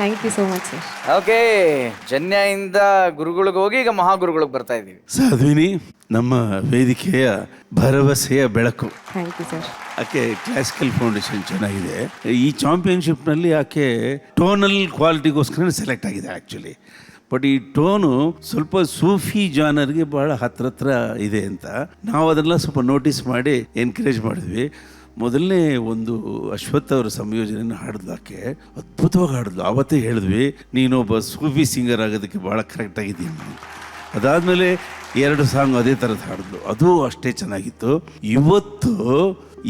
Thank you so much sir. Okay, ಜನ್ಯದಿಂದ ಗುರುಗಳಿಗೆ ಹೋಗಿ ಈಗ ಮಹಾಗುರುಗಳಿಗೆ ಬರ್ತಾ ಇದ್ದೀವಿ. ಸಾಧ್ವಿನಿ ನಮ್ಮ ವೇದಿಕೆಯ ಭರವಸೆಯ ಬೆಳಕು. Thank you sir. ಆಕೆ ಕ್ಲಾಸಿಕಲ್ ಫೌಂಡೇಶನ್ ಚೆನ್ನಾಗಿದೆ. ಈ ಚಾಂಪಿಯನ್ಶಿಪ್ನಲ್ಲಿ ಆಕೆ ಟೋನಲ್ ಕ್ವಾಲಿಟಿಗೋಸ್ಕರ ಸೆಲೆಕ್ಟ್ ಆಗಿದೆ ಆ್ಯಕ್ಚುಲಿ. ಬಟ್ ಈ ಟೋನು ಸ್ವಲ್ಪ ಸೂಫಿ ಜಾನರ್ಗೆ ಭಾಳ ಹತ್ರ ಇದೆ ಅಂತ ನಾವು ಅದೆಲ್ಲ ಸ್ವಲ್ಪ ನೋಟಿಸ್ ಮಾಡಿ ಎನ್ಕರೇಜ್ ಮಾಡಿದ್ವಿ. ಮೊದಲನೇ ಒಂದು ಅಶ್ವಥ್ ಅವರ ಸಂಯೋಜನೆಯನ್ನು ಹಾಡಿದ್ಲು ಆಕೆ, ಅದ್ಭುತವಾಗಿ ಹಾಡಿದ್ಲು. ಆವತ್ತೇ ಹೇಳಿದ್ವಿ ನೀನೊಬ್ಬ ಸೂಫಿ ಸಿಂಗರ್ ಆಗೋದಕ್ಕೆ ಭಾಳ ಕರೆಕ್ಟಾಗಿದ್ದೀನಿ. ಅದಾದಮೇಲೆ 2 ಸಾಂಗ್ ಅದೇ ಥರದ್ದು ಹಾಡಿದ್ಲು, ಅದು ಅಷ್ಟೇ ಚೆನ್ನಾಗಿತ್ತು. ಇವತ್ತು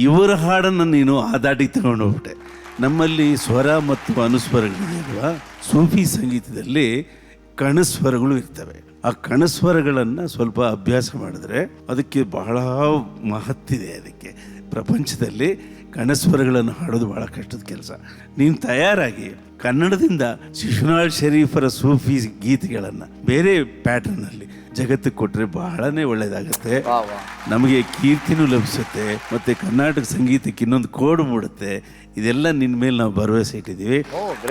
ಇವರ ಹಾಡನ್ನು ನೀನು ಆ ದಾಟಿಗೆ ತಗೊಂಡು ಹೋಗ್ಬಿಟ್ಟೆ. ನಮ್ಮಲ್ಲಿ ಸ್ವರ ಮತ್ತು ಅನುಸ್ವರಗಳಿದೆಯಲ್ವಾ, ಸೂಫಿ ಸಂಗೀತದಲ್ಲಿ ಕಣಸ್ವರಗಳು ಇರ್ತವೆ. ಆ ಕಣಸ್ವರಗಳನ್ನು ಸ್ವಲ್ಪ ಅಭ್ಯಾಸ ಮಾಡಿದ್ರೆ ಅದಕ್ಕೆ ಬಹಳ ಮಹತ್ತಿದೆ. ಅದಕ್ಕೆ ಪ್ರಪಂಚದಲ್ಲಿ ಕಣಸ್ವರಗಳನ್ನು ಹಾಡೋದು ಭಾಳ ಕಷ್ಟದ ಕೆಲಸ. ನೀನು ತಯಾರಾಗಿ ಕನ್ನಡದಿಂದ ಶಿಶುನಾಳ್ ಶರೀಫರ ಸೂಫಿ ಗೀತೆಗಳನ್ನು ಬೇರೆ ಪ್ಯಾಟರ್ನಲ್ಲಿ ಜಗತ್ತಿಗೆ ಕೊಟ್ಟರೆ ಬಹಳನೇ ಒಳ್ಳೆಯದಾಗುತ್ತೆ. ನಮಗೆ ಕೀರ್ತಿನೂ ಲಭಿಸುತ್ತೆ ಮತ್ತು ಕರ್ನಾಟಕ ಸಂಗೀತಕ್ಕೆ ಇನ್ನೊಂದು ಕೋಡು ಮೂಡುತ್ತೆ. ಇದೆಲ್ಲ ನಿನ್ನ ಮೇಲೆ ನಾವು ಭರವಸೆ ಇಟ್ಟಿದ್ದೀವಿ.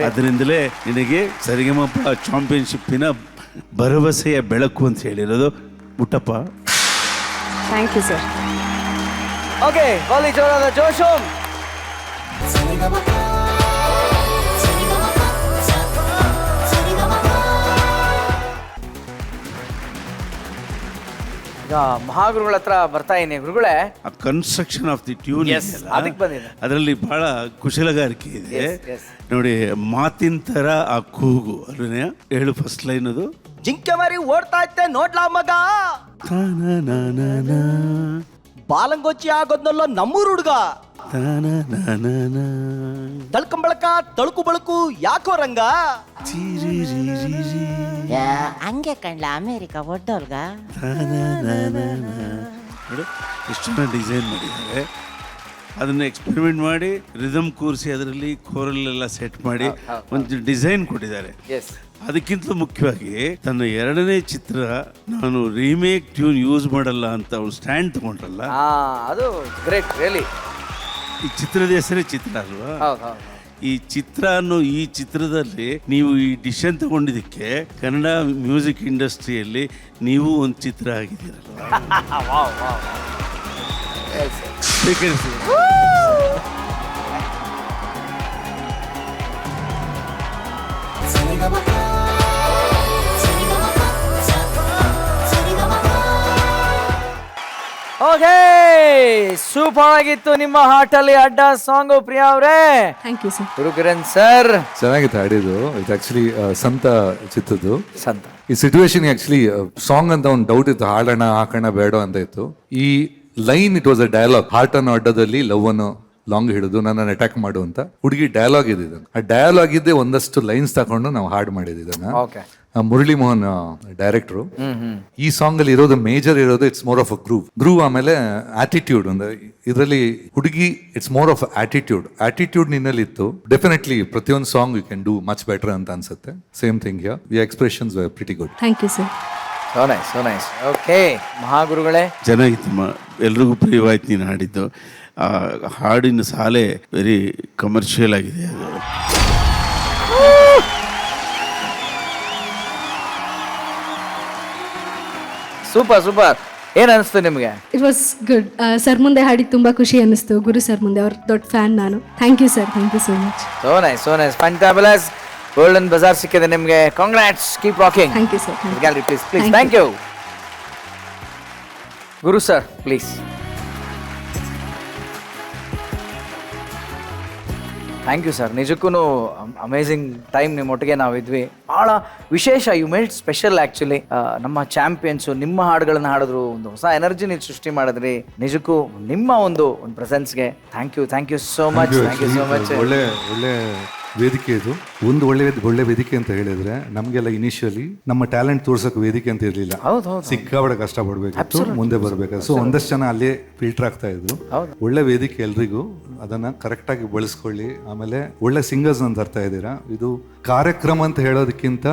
ಅದರಿಂದಲೇ ನಿನಗೆ ಸರಿಗಮಪ ಚಾಂಪಿಯನ್ಶಿಪ್ಪಿನ ಭರವಸೆಯ ಬೆಳಕು ಅಂತ ಹೇಳಿರೋದು ಮುಟ್ಟಪ್ಪ. Thank you sir. ಓಕೆ, ಬಾಲಿ ಜೋರಾದ ಜೋಶು. ಈಗ ಮಹಾಗುರುಗಳ ಹತ್ರ ಬರ್ತಾ ಇದೀನಿ. ಗುರುಗಳೇ, ಆ ಕನ್ಸ್ಟ್ರಕ್ಷನ್ ಆಫ್ ದಿ ಟ್ಯೂನ್ ಅದಕ್ಕೆ ಬಂದಿದೆ, ಅದರಲ್ಲಿ ಬಹಳ ಕುಶಲಗಾರಿಕೆ ಇದೆ ನೋಡಿ. ಮಾತಿನ ಥರ ಆ ಕೂಗು ಅಲ್ಲೇ ಹೇಳು. ಫಸ್ಟ್ ಲೈನ್ ಅದು ಜಿಂಕೆ ಮರಿ ಓಡ್ತಾ ಇತ್ತೆ ನೋಡ್ಲಾ ಮಗ, ಬಾಲಂಗೋಚಿ ಆಗೋದ್ನಲ್ಲ ನಮ್ಮೂರು ಹುಡುಗ, ತಳ್ಕಂಬಳಕ ತಳುಕು ಬಳಕು ಯಾಕೋ ರಂಗ, ಹಂಗೆ ಕಂಡ್ಲ ಅಮೇರಿಕ ಒಡ್ಡೋಲ್ಗ. ಎಷ್ಟು ಚೆನ್ನಾಗಿ ಡಿಸೈನ್ ಮಾಡಿದ್ದಾರೆ. ಅದನ್ನು ಎಕ್ಸ್ಪೆರಿಮೆಂಟ್ ಮಾಡಿ ರಿದಮ್ ಕೂರಿಸಿ ಅದರಲ್ಲಿ ಕೋರಲ್ಲೆಲ್ಲ ಸೆಟ್ ಮಾಡಿ ಒಂದು ಡಿಸೈನ್ ಕೊಟ್ಟಿದ್ದಾರೆ. ಅದಕ್ಕಿಂತಲೂ ಮುಖ್ಯವಾಗಿ ತನ್ನ 2ನೇ ಚಿತ್ರ ನಾನು ರೀಮೇಕ್ ಟ್ಯೂನ್ ಯೂಸ್ ಮಾಡಲ್ಲ ಅಂತ ಅವ್ನು ಸ್ಟ್ಯಾಂಡ್ ತಗೊಂಡ್ರಲ್ಲ, ಅದು ಗ್ರೇಟ್ ರಿಯಲಿ. ಈ ಚಿತ್ರದ ಹೆಸರೇ ಚಿತ್ರ ಅಲ್ವಾ? ಈ ಚಿತ್ರ ಅನ್ನೋ ಈ ಚಿತ್ರದಲ್ಲಿ ನೀವು ಈ ಡಿಸಿಷನ್ ತಗೊಂಡಿದ್ದಕ್ಕೆ ಕನ್ನಡ ಮ್ಯೂಸಿಕ್ ಇಂಡಸ್ಟ್ರಿಯಲ್ಲಿ ನೀವು ಒಂದು ಚಿತ್ರ ಆಗಿದ್ದೀರಲ್ವಾ. ಓಕೆ, ಸೂಪರ್ ಆಗಿತ್ತು ನಿಮ್ಮ ಹಾಟಲ್ಲಿ ಅಡ್ಡ ಸಾಂಗು ಪ್ರಿಯಾ ಅವರೇ. Thank you sir. Gurukiran sir ಚೆನ್ನಾಗಿತ್ತು ಹಾಡಿದ್ದು. ಇದು ಆಕ್ಚುಲಿ ಸಂತ ಚಿತ್ರದ್ದು ಸಂತ. ಈ ಸಿಚುವೇಶನ್ ಆಕ್ಚುಲಿ ಸಾಂಗ್ ಅಂತ ಒಂದು ಡೌಟ್ ಇತ್ತು, ಹಾಡೋಣ ಹಾಕೋಣ ಬೇಡ ಅಂತ ಇತ್ತು. ಈ line it was a dialogue. Heart ಅನ್ನೋ ಅಡ್ಡದಲ್ಲಿ ಲವ್ ಅನ್ನು ಲಾಂಗ್ ಹಿಡಿದು ನನ್ನನ್ನು ಅಟ್ಯಾಕ್ ಮಾಡು ಅಂತ ಹುಡುಗಿ ಡಯಲಾಗ್ ಇದೆ. ಆ ಡಯಲಾಗ್ ಇದ್ದೇ ಒಂದಷ್ಟು ಲೈನ್ಸ್ ತಗೊಂಡು ನಾವು ಹಾಡ್ ಮಾಡಿದ್ದು ಇದನ್ನ. ಮುರಳಿ ಮೋಹನ್ ಡೈರೆಕ್ಟರ್. ಈ ಸಾಂಗ್ ಅಲ್ಲಿ ಇರೋದು ಮೇಜರ್ ಇರೋದು it's more of a groove. ಆಮೇಲೆ ಆಟಿಟ್ಯೂಡ್ ಅಂದ್ರೆ ಇದರಲ್ಲಿ ಹುಡುಗಿ ಇಟ್ಸ್ ಮೋರ್ ಆಫ್ ಆಟಿಟ್ಯೂಡ್ ನಿನ್ನಲ್ಲಿ ಇತ್ತು. ಡೆಫಿನೆಟ್ಲಿ ಪ್ರತಿಯೊಂದು song you can do much better ಅಂತ ಅನ್ಸುತ್ತೆ. Same thing here, the expressions were pretty good. Thank you sir. So nice. Okay ಮಹಾಗುರುಗಳೇ, ಚೆನ್ನಾಗಿತ್ತಮ್ಮ, ಎಲ್ರಿಗೂ ಪ್ರಿಯವಾಯ್ತು ನೀನು ಹಾಡಿದ್ದು. ಆ ಹಾಡಿನ ಸಾಲೆ ವೆರಿ ಕಮರ್ಷಿಯಲ್ ಆಗಿದೆ. ಅದು ಸೂಪರ್. ಏನ್ ಅನಿಸ್ತು ನಿಮಗೆ? It was good. ಸರ್ ಮುಂದೆ ಹಾಡಿ ತುಂಬಾ ಖುಷಿ ಅನ್ನಿಸ್ತು. ಗುರು ಸರ್ ಮುಂದೆ ಅವ್ರ ದೊಡ್ಡ ಫ್ಯಾನ್ ನಾನು. Thank you sir. Thank you so much. So nice fantabulous. Golden buzzer ಸಿಕ್ಕಿದೆ ನಿಮಗೆ. Congrats, keep rocking. Thank you sir. Gallery please. Thank you. ಗುರು sir please. Thank you sir. ನಿಜಕ್ಕೂ ಅಮೇಝಿಂಗ್ ಟೈಮ್ ನಿಮ್ಮೊಟ್ಟಿಗೆ ನಾವಿದ್ವಿ. ಭಾಳ ವಿಶೇಷ. You made special actually. ನಮ್ಮ champions ನಿಮ್ಮ ಹಾಡುಗಳನ್ನ ಹಾಡಿದ್ರು, ಒಂದು ಹೊಸ ಎನರ್ಜಿ ನೀವು ಸೃಷ್ಟಿ ಮಾಡಿದ್ರಿ. ನಿಜಕ್ಕೂ ನಿಮ್ಮ ಒಂದು ಪ್ರೆಸೆನ್ಸ್ಗೆ ಥ್ಯಾಂಕ್ ಯು ಸೋ ಮಚ್. ಒಳ್ಳೆ ವೇದಿಕೆ ಇದು. ಒಂದು ಒಳ್ಳೆ ವೇದಿಕೆ ಅಂತ ಹೇಳಿದ್ರೆ ನಮ್ಗೆಲ್ಲ ಇನಿಷಿಯಲಿ ನಮ್ಮ ಟ್ಯಾಲೆಂಟ್ ತೋರ್ಸಕ್ ವೇದಿಕೆ ಅಂತ ಇರ್ಲಿಲ್ಲ. ಸಿಕ್ಕಾಬಡೆ ಕಷ್ಟ ಪಡ್ಬೇಕಿತ್ತು, ಮುಂದೆ ಬರ್ಬೇಕಾದ್ರೆ. ಸೊ ಒಂದಷ್ಟು ಜನ ಅಲ್ಲೇ ಫಿಲ್ಟರ್ ಆಗ್ತಾ ಇದ್ರು. ಒಳ್ಳೆ ವೇದಿಕೆ ಎಲ್ರಿಗೂ. ಅದನ್ನ ಕರೆಕ್ಟ್ ಆಗಿ ಬಳಸ್ಕೊಳ್ಳಿ. ಆಮೇಲೆ ಒಳ್ಳೆ ಸಿಂಗರ್ಸ್ ಅಂತ ತರ್ತಾ ಇದ್ದೀರಾ. ಇದು ಕಾರ್ಯಕ್ರಮ ಅಂತ ಹೇಳೋದಕ್ಕಿಂತ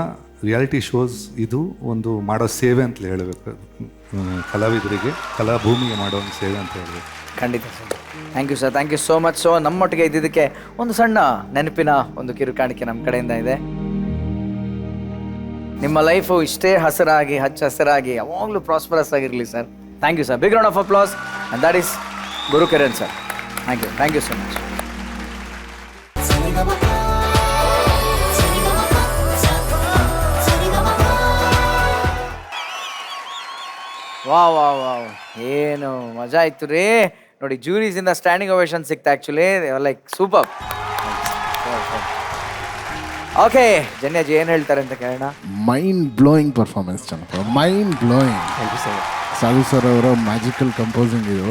ರಿಯಾಲಿಟಿ ಶೋಸ್ ಇದು ಒಂದು ಮಾಡೋ ಸೇವೆ ಅಂತ ಹೇಳಬೇಕು. ಕಲಾವಿದರಿಗೆ, ಕಲಾಭೂಮಿಗೆ ಮಾಡೋ ಒಂದು ಸೇವೆ ಅಂತ ಹೇಳಬೇಕು. ಖಂಡಿತ sir. Thank you so much. ನಮ್ಮೊಟ್ಟಿಗೆ ಇದ್ದಿದ್ದಕ್ಕೆ ಒಂದು ಸಣ್ಣ ನೆನಪಿನ ಒಂದು ಕಿರುಕಾಣಿಕೆ ನಮ್ಮ ಕಡೆಯಿಂದ ಇದೆ. ನಿಮ್ಮ ಲೈಫು ಇಷ್ಟೇ ಹಸಿರಾಗಿ ಹಚ್ಚ ಹಸಿರಾಗಿ ಯಾವಾಗಲೂ ಪ್ರಾಸ್ಪರಸ್ ಆಗಿರಲಿ sir. Thank you sir. Big round of applause and that is Guru Kiran sir. Thank you so much. Wow ಏನು ಮಜಾ ಆಯ್ತು ರೀ ನೋಡಿ. ಜೂರೀಸಿಂದ ಸ್ಟ್ಯಾಂಡಿಂಗ್ ಓವೇಷನ್ ಸಿಕ್ತು actually, like super. Okay Janya ji ಏನು ಹೇಳ್ತಾರೆ ಅಂತ ಕೇಳೋಣ. ಮೈಂಡ್ ಬ್ಲೋಯಿಂಗ್ ಪರ್ಫಾರ್ಮೆನ್ಸ್ ಚೆನ್ನಾಗಿ, ಮೈಂಡ್ ಬ್ಲೋಯಿಂಗ್. ಸಾಧು ಸರ್ ಅವರ ಮ್ಯಾಜಿಕಲ್ ಕಂಪೋಸಿಂಗ್ ಇದು,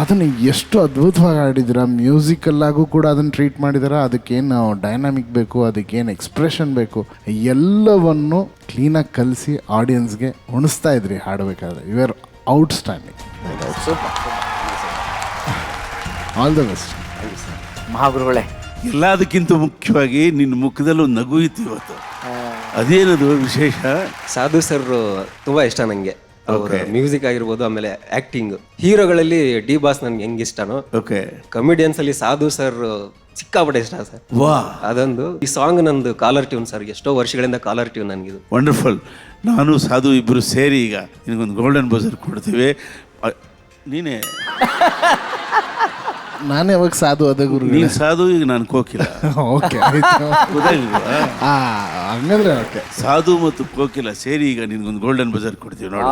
ಅದನ್ನು ಎಷ್ಟು ಅದ್ಭುತವಾಗಿ ಆಡಿದ್ದೀರಾ. ಮ್ಯೂಸಿಕಲ್ಲಾಗೂ ಕೂಡ ಅದನ್ನು ಟ್ರೀಟ್ ಮಾಡಿದಾರ. ಅದಕ್ಕೇನು ಡೈನಾಮಿಕ್ ಬೇಕು, ಅದಕ್ಕೇನು ಎಕ್ಸ್ಪ್ರೆಷನ್ ಬೇಕು, ಎಲ್ಲವನ್ನು ಕ್ಲೀನಾಗಿ ಕಲಿಸಿ ಆಡಿಯನ್ಸ್ಗೆ ಉಣಿಸ್ತಾ ಇದ್ರಿ ಹಾಡಬೇಕಾದ್ರೆ. You are outstanding. All the best. ಮಹಾಗುರುಗಳೇ, ಎಲ್ಲದಕ್ಕಿಂತ ಮುಖ್ಯವಾಗಿ ನಿನ್ನ ಮುಖದಲ್ಲಿ ಒಂದು ನಗು ಇತ್ತು ಇವತ್ತು. ಅದೇನದು ವಿಶೇಷ? ಸಾಧು ಸರ್ ತುಂಬ ಇಷ್ಟ ನನಗೆ. ಅವರ ಮ್ಯೂಸಿಕ್ ಆಗಿರ್ಬೋದು, ಆಮೇಲೆ ಆ್ಯಕ್ಟಿಂಗ್. ಹೀರೋಗಳಲ್ಲಿ ಡಿ ಬಾಸ್ ನನಗೆ ಹೆಂಗೆ ಇಷ್ಟನೋ, ಓಕೆ, ಕಮಿಡಿಯನ್ಸಲ್ಲಿ ಸಾಧು ಸರ್ ಸಿಕ್ಕಾಪಟ್ಟೆ ಇಷ್ಟ ಸರ್. ವಾ, ಅದೊಂದು ಈ ಸಾಂಗ್ ನಂದು ಕಾಲರ್ ಟ್ಯೂನ್ ಸರ್. ಎಷ್ಟೋ ವರ್ಷಗಳಿಂದ ಕಾಲರ್ ಟ್ಯೂನ್ ನನಗಿದು. ವಂಡರ್ಫುಲ್. ನಾನು ಸಾಧು ಇಬ್ಬರು ಸೇರಿ ಈಗ ನಿನಗೊಂದು ಗೋಲ್ಡನ್ ಬಜರ್ ಕೊಡ್ತೀವಿ. ನೀನೇ ನಾನೇ ಯಾವಾಗ ಸಾಧು ಅದ ಗುರು? ನೀನು ಸಾಧು, ಈಗ ನಾನು ಕೋಕಿಲ. ಓಕೆ, ಆಯ್ತು. ಗೊತ್ತಾಗಿಲ್ವಾ? ಹಂಗಂದ್ರೆ ಓಕೆ. ಸಾಧು ಮತ್ತು ಕೋಕಿಲ ಸೇರಿ ಈಗ ನಿನ್ಗೊಂದು ಗೋಲ್ಡನ್ ಬಜಾರ್ ಕೊಡ್ತೀವಿ ನೋಡಿ.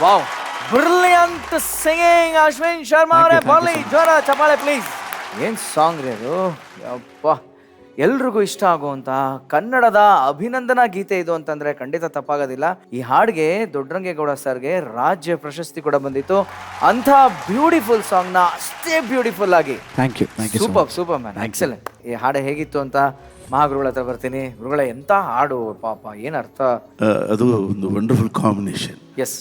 Wow, brilliant singing Ashwin Sharma ಅವರೇ. ಬರ್ಲಿ ಜೋರ ಚಪ್ಪಾಳೆ ಪ್ಲೀಸ್. ಏನು ಸಾಂಗ್ ರೀ ಅದು, ಯಪ್ಪ. ಎಲ್ರಿಗೂ ಇಷ್ಟ ಆಗುವಂಥ ಕನ್ನಡದ ಅಭಿನಂದನಾ ಗೀತೆ ಇದು ಅಂತಂದ್ರೆ ಖಂಡಿತ ತಪ್ಪಾಗೋದಿಲ್ಲ. ಈ ಹಾಡಿಗೆ ದೊಡ್ಡರಂಗೇಗೌಡ ಸರ್ಗೆ ರಾಜ್ಯ ಪ್ರಶಸ್ತಿ ಕೂಡ ಬಂದಿತ್ತು. ಅಂಥ ಬ್ಯೂಟಿಫುಲ್ ಸಾಂಗ್ನ ಅಷ್ಟೇ ಬ್ಯೂಟಿಫುಲ್ ಆಗಿ, thank you super man, excellent. ಈ ಹಾಡು ಹೇಗಿತ್ತು ಅಂತ ಮಹಾಗುರುಗಳ ಹತ್ರ ಬರ್ತೀನಿ. ಗುರುಗಳೇ, ಎಂಥ ಹಾಡು ಪಾಪ, ಏನು ಅರ್ಥ. ಅದು ಒಂದು ವಂಡರ್ಫುಲ್ ಕಾಂಬಿನೇಷನ್. ಎಸ್,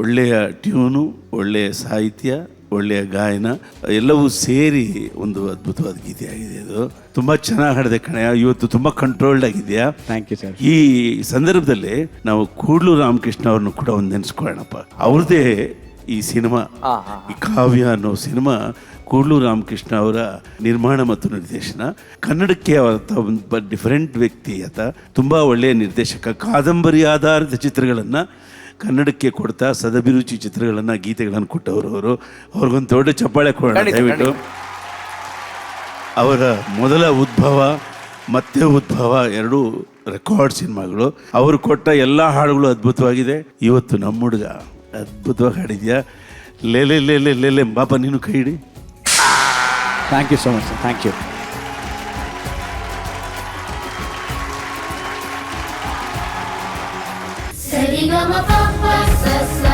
ಒಳ್ಳೆಯ ಟ್ಯೂನು, ಒಳ್ಳೆಯ ಸಾಹಿತ್ಯ, ಒಳ್ಳೆಯ ಗಾಯನ ಎಲ್ಲವೂ ಸೇರಿ ಒಂದು ಅದ್ಭುತವಾದ ಗೀತೆ ಆಗಿದೆ. ಅದು ತುಂಬ ಚೆನ್ನಾಗಿ ಹಾಡಿದೆ ಕಣೆ. ಇವತ್ತು ತುಂಬ ಕಂಟ್ರೋಲ್ಡ್ ಆಗಿದೆಯಾ. Thank you sir. ಈ ಸಂದರ್ಭದಲ್ಲಿ ನಾವು ಕೂಡ್ಲು ರಾಮಕೃಷ್ಣ ಅವ್ರನ್ನು ಕೂಡ ಒಂದು ನೆನೆಸ್ಕೊಳ್ಳೋಣಪ್ಪ. ಅವ್ರದ್ದೇ ಈ ಸಿನಿಮಾ, ಈ ಕಾವ್ಯ ಅನ್ನೋ ಸಿನಿಮಾ ಕೂಡ್ಲು ರಾಮಕೃಷ್ಣ ಅವರ ನಿರ್ಮಾಣ ಮತ್ತು ನಿರ್ದೇಶನ. ಕನ್ನಡಕ್ಕೆ ಆತ ಒಂದು ಡಿಫರೆಂಟ್ ವ್ಯಕ್ತಿ. ಆತ ತುಂಬ ಒಳ್ಳೆಯ ನಿರ್ದೇಶಕ. ಕಾದಂಬರಿ ಆಧಾರಿತ ಚಿತ್ರಗಳನ್ನು ಕನ್ನಡಕ್ಕೆ ಕೊಡ್ತಾ ಸದಭಿರುಚಿ ಚಿತ್ರಗಳನ್ನು, ಗೀತೆಗಳನ್ನು ಕೊಟ್ಟವರು ಅವರು. ಅವ್ರಿಗೊಂದು ದೊಡ್ಡ ಚಪ್ಪಾಳೆ ಕೊಡೋಣ ದಯವಿಟ್ಟು. ಅವರ ಮೊದಲ ಉದ್ಭವ ಮತ್ತೆ ಉದ್ಭವ ಎರಡೂ ರೆಕಾರ್ಡ್ ಸಿನಿಮಾಗಳು. ಅವರು ಕೊಟ್ಟ ಎಲ್ಲ ಹಾಡುಗಳು ಅದ್ಭುತವಾಗಿದೆ. ಇವತ್ತು ನಮ್ಮ ಹುಡುಗ ಅದ್ಭುತವಾಗಿ ಹಾಡಿದ್ಯಾ. ಲೇಲೆ ಲೇಲೆ ಲೇಲೆ ಬಾಪ, ನೀನು ಕೈ ಹಿಡಿ. Thank you so much sir. Thank you. Sari gama pa pa sa sa